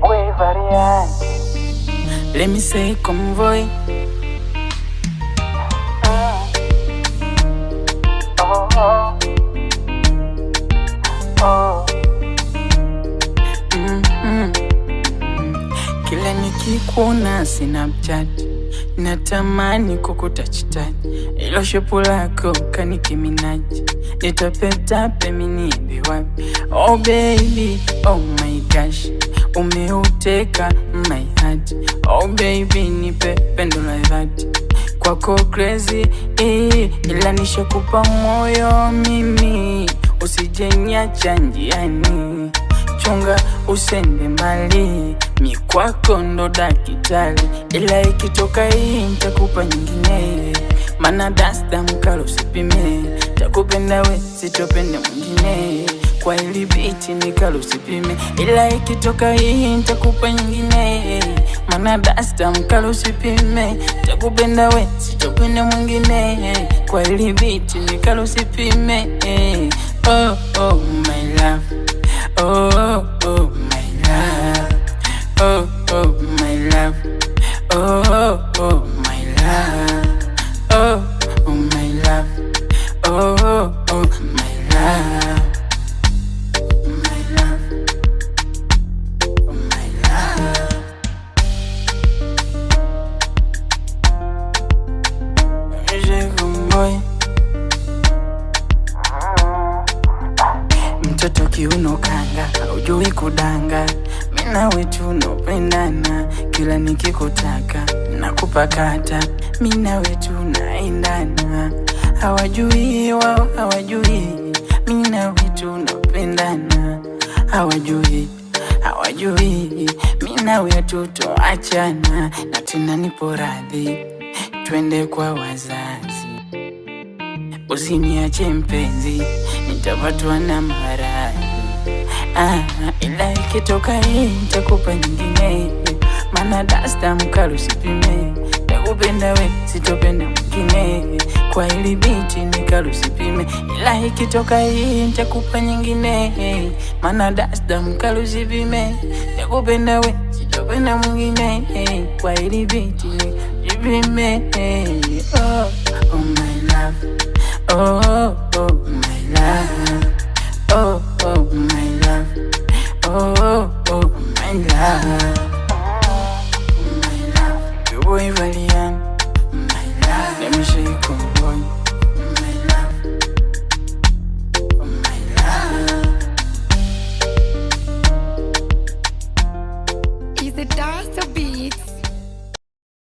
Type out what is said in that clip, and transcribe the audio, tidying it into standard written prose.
Way variant. Let me say convoy. Oh, oh, oh. Kila nikikuona Snapchat natamani kukutachitani, ilo shepu lako kanikiminaji, nitapetape miniende wapi? Oh baby, oh my gosh, umeuteka my heart. Oh baby, nipe pendo la dhati, kwako crazy ila nishakupa moyo mimi, usijeniacha njiani, chunga usende mbali, mi kwako ndo dakitali, ila ikitoka hii nitakupa nyingine, mana dasta mkalo usipime, takupenda we sitopende mwingine, kwa hili biti nikalo usipime, ila ikitoka hii nitakupa nyingine, mana dasta mkalo usipime, takupenda we sitopende mwingine, kwa hili biti nikalo usipime. Oh oh my love, oh oh my love, oh oh my love, oh oh my love, oh oh my love, oh oh my love, my love, my love. Boy, mtoto kiuno kanga, haujui kudanga, mina wetu nopendana, kila nikikutaka nakupakata, mina wetu naendana, hawajui wao hawajui, mina wetu nopendana, hawajui mina wetu toachana, na tena nipo radhi twende kwa wazazi, usiniache mpenzi, nitapatwa na maradhi. Ila ikitoka hii nitakupa nyingine, mana dasta mkalo usipime, takupenda we sitopenda mwingine, kwa hili biti nikalo usipime, ila ikitoka hii nitakupa nyingine, mana dasta mkalo usipime, takupenda we sitopenda mwingine, kwa hili biti nikipime. Oh oh my love, oh oh my love, oh oh my love, oh oh my love, my love. You boy valiant, my love. Let me show you convoy, my love, my love. Is it dance?